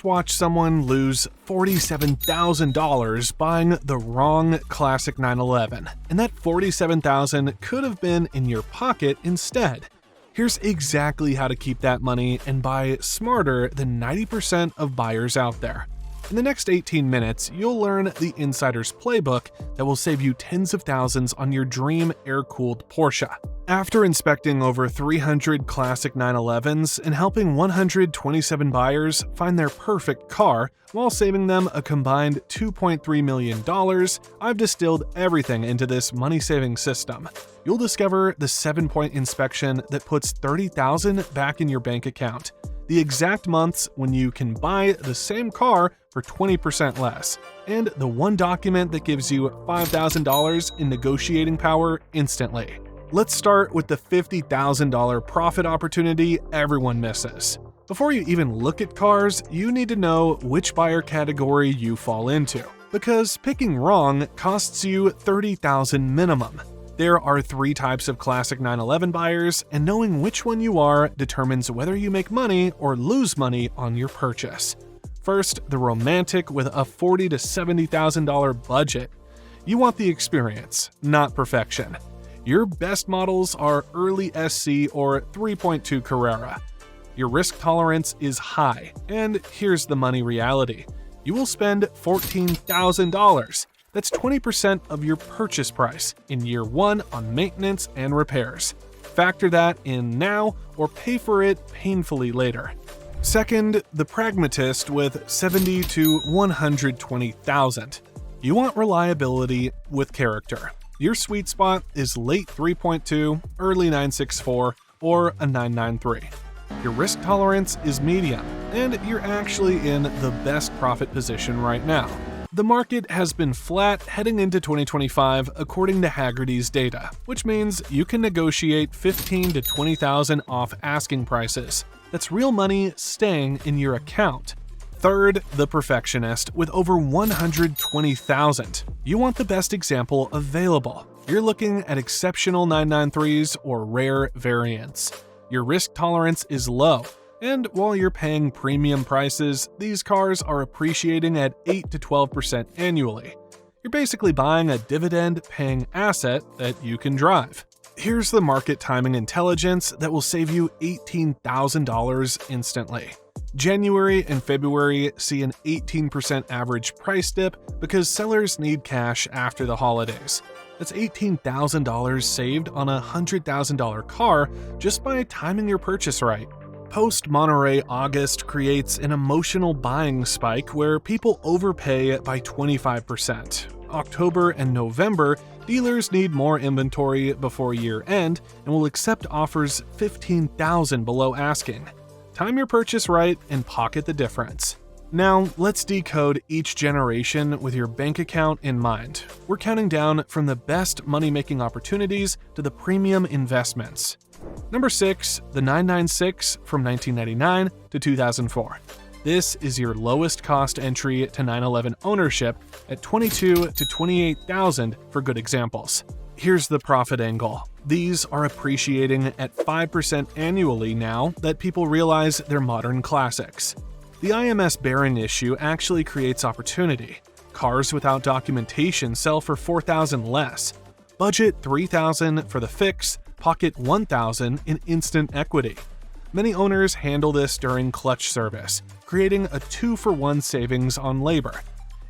watched someone lose $47,000 buying the wrong classic 911, and that $47,000 could have been in your pocket instead. Here's exactly how to keep that money and buy smarter than 90% of buyers out there. In the next 18 minutes, you'll learn the insider's playbook that will save you tens of thousands on your dream air-cooled Porsche. After inspecting over 300 classic 911s and helping 127 buyers find their perfect car while saving them a combined $2.3 million, I've distilled everything into this money-saving system. You'll discover the 7-point inspection that puts $30,000 back in your bank account, the exact months when you can buy the same car for 20% less, and the one document that gives you $5,000 in negotiating power instantly. Let's start with the $50,000 profit opportunity everyone misses. Before you even look at cars, you need to know which buyer category you fall into, because picking wrong costs you $30,000 minimum. There are 3 types of classic 911 buyers, and knowing which one you are determines whether you make money or lose money on your purchase. First, the romantic with a $40,000 to $70,000 budget. You want the experience, not perfection. Your best models are early SC or 3.2 Carrera. Your risk tolerance is high, and here's the money reality. You will spend $14,000. That's 20% of your purchase price in year 1 on maintenance and repairs. Factor that in now or pay for it painfully later. Second, the pragmatist with $70,000 to $120,000. You want reliability with character. Your sweet spot is late 3.2, early 964, or a 993. Your risk tolerance is medium, and you're actually in the best profit position right now. The market has been flat heading into 2025 according to Hagerty's data, which means you can negotiate $15,000 to $20,000 off asking prices. That's real money staying in your account. Third, the perfectionist with over $120,000. You want the best example available. You're looking at exceptional 993s or rare variants. Your risk tolerance is low. And while you're paying premium prices, these cars are appreciating at 8 to 12% annually. You're basically buying a dividend-paying asset that you can drive. Here's the market timing intelligence that will save you $18,000 instantly. January and February see an 18% average price dip because sellers need cash after the holidays. That's $18,000 saved on a $100,000 car just by timing your purchase right. Post-Monterey August creates an emotional buying spike where people overpay by 25%. October and November, dealers need more inventory before year-end and will accept offers $15,000 below asking. Time your purchase right and pocket the difference. Now, let's decode each generation with your bank account in mind. We're counting down from the best money-making opportunities to the premium investments. Number 6, the 996 from 1999 to 2004. This is your lowest cost entry to 911 ownership at $22,000 to $28,000 for good examples. Here's the profit angle. These are appreciating at 5% annually now that people realize they're modern classics. The IMS bearing issue actually creates opportunity. Cars without documentation sell for $4,000 less. Budget $3,000 for the fix, pocket $1,000 in instant equity. Many owners handle this during clutch service, creating a 2-for-1 savings on labor.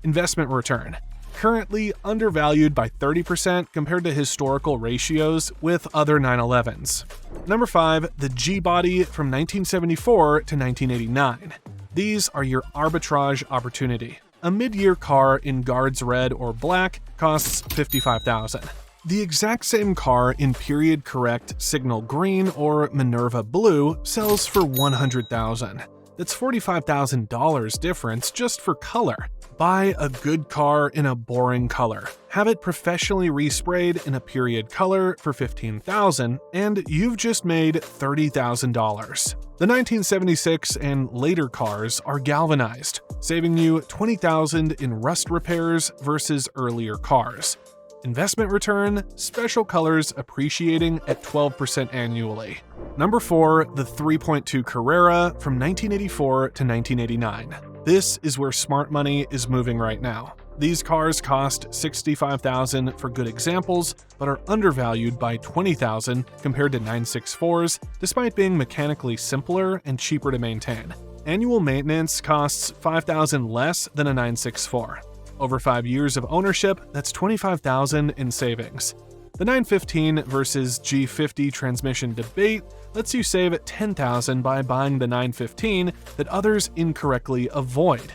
Investment return. Currently undervalued by 30% compared to historical ratios with other 911s. Number 5, the G-Body from 1974 to 1989. These are your arbitrage opportunity. A mid-year car in Guards Red or Black costs $55,000. The exact same car in period correct Signal Green or Minerva Blue sells for $100,000. That's $45,000 difference just for color. Buy a good car in a boring color. Have it professionally resprayed in a period color for $15,000, and you've just made $30,000. The 1976 and later cars are galvanized, saving you $20,000 in rust repairs versus earlier cars. Investment return, special colors appreciating at 12% annually. Number 4, the 3.2 Carrera from 1984 to 1989. This is where smart money is moving right now. These cars cost $65,000 for good examples, but are undervalued by $20,000 compared to 964s, despite being mechanically simpler and cheaper to maintain. Annual maintenance costs $5,000 less than a 964. Over 5 years of ownership, that's $25,000 in savings. The 915 versus G50 transmission debate lets you save $10,000 by buying the 915 that others incorrectly avoid.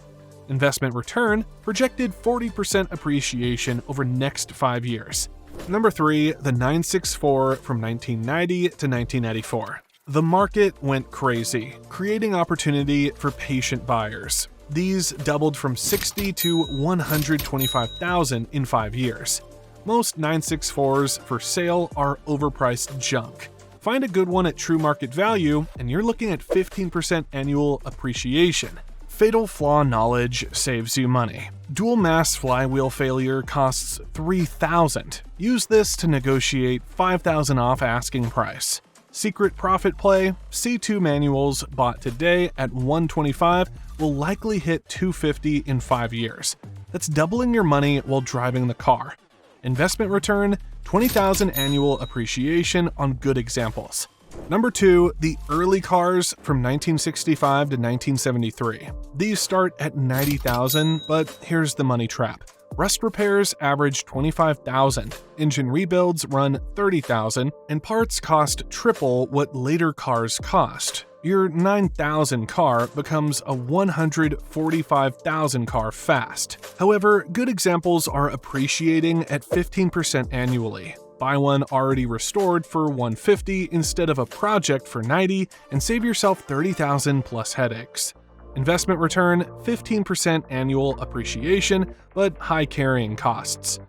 Investment return projected 40% appreciation over next 5 years. Number 3, the 964 from 1990 to 1994. The market went crazy, creating opportunity for patient buyers. These doubled from 60 to 125,000 in 5 years. Most 964s for sale are overpriced junk. Find a good one at true market value, and you're looking at 15% annual appreciation. Fatal flaw knowledge saves you money. Dual mass flywheel failure costs $3,000. Use this to negotiate $5,000 off asking price. Secret profit play, C2 manuals bought today at $125 will likely hit $250 in 5 years. That's doubling your money while driving the car. Investment return, $20,000 annual appreciation on good examples. Number 2, the early cars from 1965 to 1973. These start at $90,000, but here's the money trap. Rust repairs average $25,000, engine rebuilds run $30,000, and parts cost triple what later cars cost. Your $9,000 car becomes a $145,000 car fast. However, good examples are appreciating at 15% annually. Buy one already restored for $150 instead of a project for $90 and save yourself $30,000 plus headaches. Investment return, 15% annual appreciation, but high carrying costs.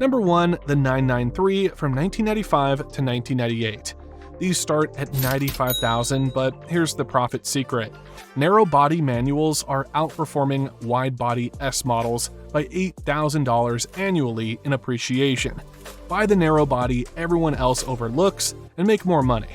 Number 1, the 993 from 1995 to 1998. These start at $95,000, but here's the profit secret. Narrow body manuals are outperforming wide body S models by $8,000 annually in appreciation. Buy the narrow body everyone else overlooks and make more money.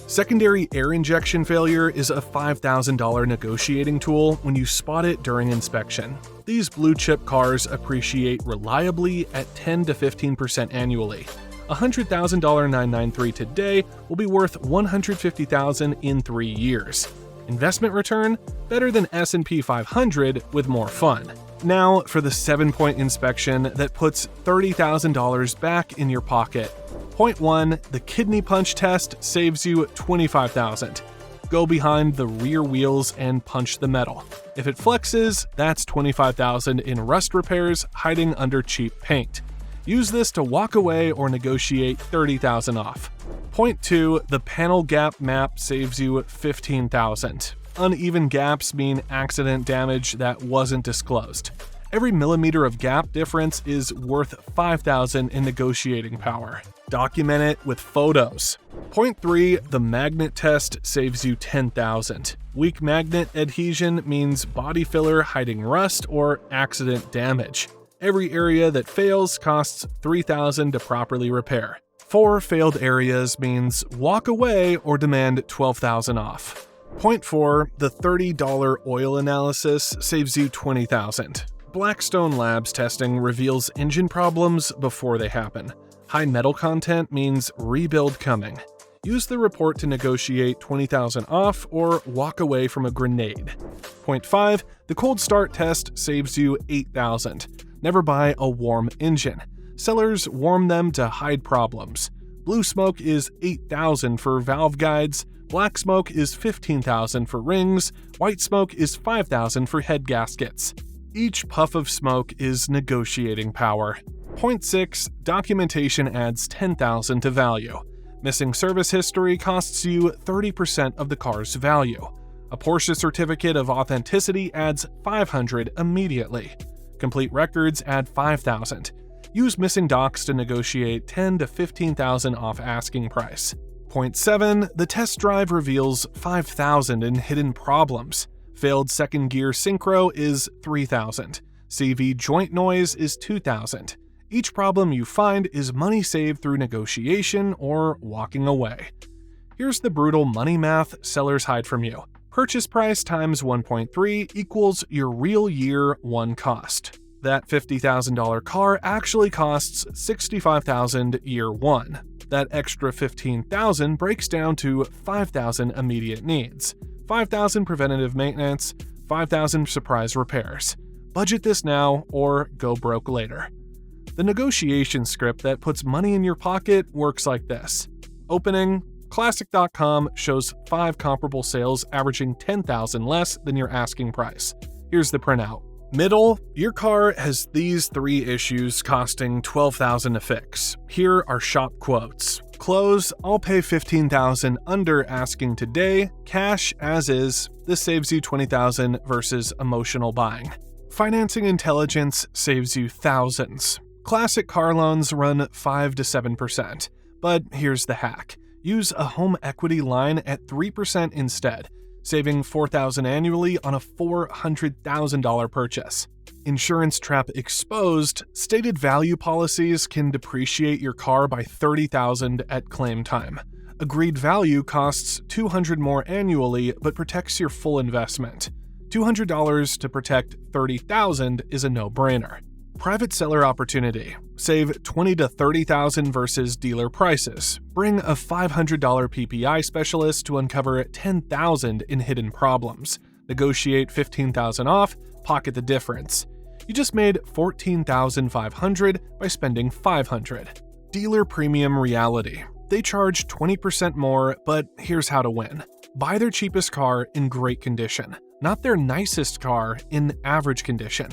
Secondary air injection failure is a $5,000 negotiating tool when you spot it during inspection. These blue chip cars appreciate reliably at 10 to 15% annually. A $100,000 993 today will be worth $150,000 in 3 years. Investment return? Better than S&P 500 with more fun. Now for the 7-point inspection that puts $30,000 back in your pocket. Point 1, the kidney punch test saves you $25,000. Go behind the rear wheels and punch the metal. If it flexes, that's $25,000 in rust repairs hiding under cheap paint. Use this to walk away or negotiate $30,000 off. Point 2, the panel gap map saves you $15,000. Uneven gaps mean accident damage that wasn't disclosed. Every millimeter of gap difference is worth $5,000 in negotiating power. Document it with photos. Point 3, the magnet test saves you $10,000. Weak magnet adhesion means body filler hiding rust or accident damage. Every area that fails costs $3,000 to properly repair. 4 failed areas means walk away or demand $12,000 off. Point 4, the $30 oil analysis saves you $20,000. Blackstone Labs testing reveals engine problems before they happen. High metal content means rebuild coming. Use the report to negotiate $20,000 off or walk away from a grenade. Point 5, the cold start test saves you $8,000. Never buy a warm engine. Sellers warm them to hide problems. Blue smoke is $8,000 for valve guides, black smoke is $15,000 for rings, white smoke is $5,000 for head gaskets. Each puff of smoke is negotiating power. Point 6, documentation adds $10,000 to value. Missing service history costs you 30% of the car's value. A Porsche certificate of authenticity adds $500 immediately. Complete records add $5,000. Use missing docs to negotiate $10,000 to $15,000 off asking price. Point 7, the test drive reveals $5,000 in hidden problems. Failed second gear synchro is $3,000. CV joint noise is $2,000. Each problem you find is money saved through negotiation or walking away. Here's the brutal money math sellers hide from you. Purchase price times 1.3 equals your real year one cost. That $50,000 car actually costs $65,000 year one. That extra $15,000 breaks down to $5,000 immediate needs, $5,000 preventative maintenance, $5,000 surprise repairs. Budget this now or go broke later. The negotiation script that puts money in your pocket works like this. Opening, Classic.com shows 5 comparable sales averaging $10,000 less than your asking price. Here's the printout. Middle, your car has these 3 issues costing $12,000 to fix. Here are shop quotes. Close, I'll pay $15,000 under asking today, cash as is. This saves you $20,000 versus emotional buying. Financing intelligence saves you thousands. Classic car loans run 5 to 7%. But here's the hack. Use a home equity line at 3% instead, saving $4,000 annually on a $400,000 purchase. Insurance trap exposed, stated value policies can depreciate your car by $30,000 at claim time. Agreed value costs $200 more annually but protects your full investment. $200 to protect $30,000 is a no-brainer. Private seller opportunity. Save $20,000 to $30,000 versus dealer prices. Bring a $500 PPI specialist to uncover $10,000 in hidden problems. Negotiate $15,000 off, pocket the difference. You just made $14,500 by spending $500. Dealer premium reality. They charge 20% more, but here's how to win. Buy their cheapest car in great condition, not their nicest car in average condition.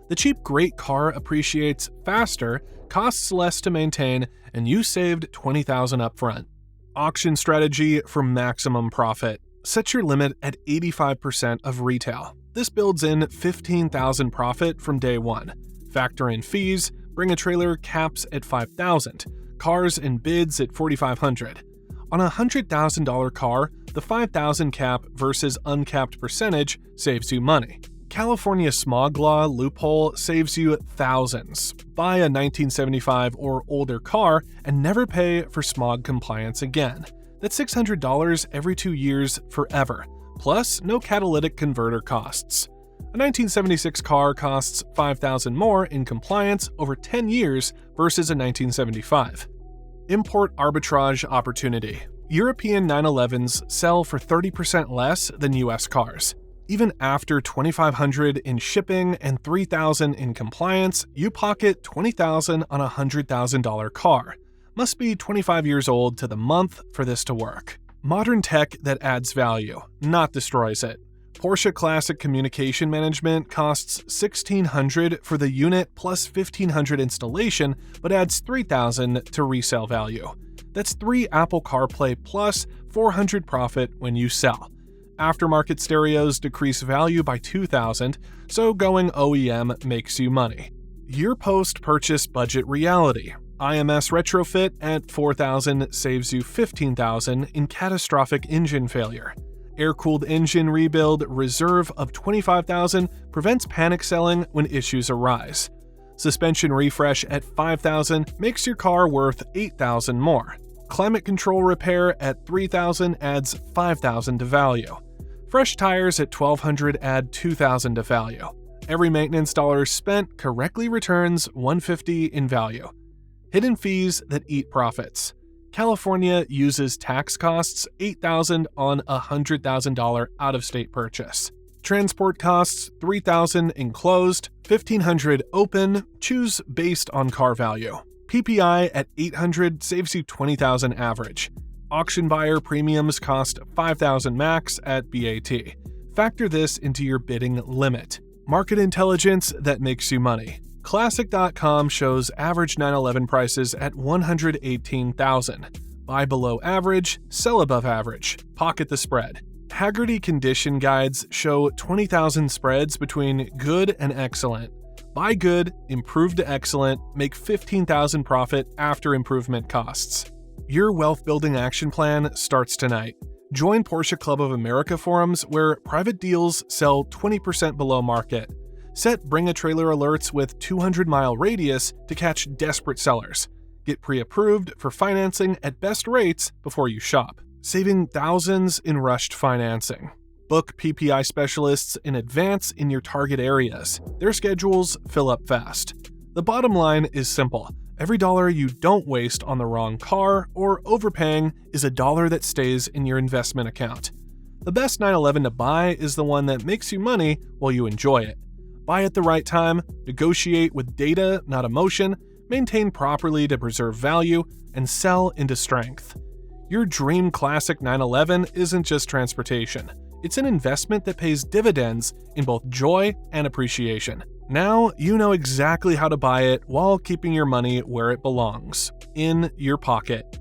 The cheap great car appreciates faster, costs less to maintain, and you saved $20,000 upfront. Auction strategy for maximum profit. Set your limit at 85% of retail. This builds in $15,000 profit from day one. Factor in fees, bring a trailer caps at $5,000, cars and bids at $4,500. On a $100,000 car, the $5,000 cap versus uncapped percentage saves you money. California smog law loophole saves you thousands. Buy a 1975 or older car and never pay for smog compliance again. That's $600 every 2 years forever, plus no catalytic converter costs. A 1976 car costs $5,000 more in compliance over 10 years versus a 1975. Import arbitrage opportunity. European 911s sell for 30% less than US cars. Even after $2,500 in shipping and $3,000 in compliance, you pocket $20,000 on a $100,000 car. Must be 25 years old to the month for this to work. Modern tech that adds value, not destroys it. Porsche Classic Communication Management costs $1,600 for the unit plus $1,500 installation, but adds $3,000 to resale value. That's 3 Apple CarPlay plus $400 profit when you sell. Aftermarket stereos decrease value by $2,000, so going OEM makes you money. Your post-purchase budget reality. IMS retrofit at $4,000 saves you $15,000 in catastrophic engine failure. Air-cooled engine rebuild reserve of $25,000 prevents panic selling when issues arise. Suspension refresh at $5,000 makes your car worth $8,000 more. Climate control repair at $3,000 adds $5,000 to value. Fresh tires at $1,200 add $2,000 to value. Every maintenance dollar spent correctly returns $150 in value. Hidden fees that eat profits. California uses tax costs $8,000 on a $100,000 out-of-state purchase. Transport costs $3,000 enclosed, $1,500 open, choose based on car value. PPI at $800 saves you $20,000 average. Auction buyer premiums cost $5,000 max at BAT. Factor this into your bidding limit. Market intelligence that makes you money. Classic.com shows average 911 prices at $118,000. Buy below average, sell above average. Pocket the spread. Hagerty condition guides show 20,000 spreads between good and excellent. Buy good, improve to excellent, make $15,000 profit after improvement costs. Your wealth-building action plan starts tonight. Join Porsche Club of America forums where private deals sell 20% below market. Set Bring a Trailer alerts with 200-mile radius to catch desperate sellers. Get pre-approved for financing at best rates before you shop, saving thousands in rushed financing. book PPI specialists in advance in your target areas. Their schedules fill up fast. The bottom line is simple. Every dollar you don't waste on the wrong car or overpaying is a dollar that stays in your investment account. The best 911 to buy is the one that makes you money while you enjoy it. Buy at the right time, negotiate with data, not emotion, maintain properly to preserve value, and sell into strength. Your dream classic 911 isn't just transportation. It's an investment that pays dividends in both joy and appreciation. Now you know exactly how to buy it while keeping your money where it belongs, in your pocket.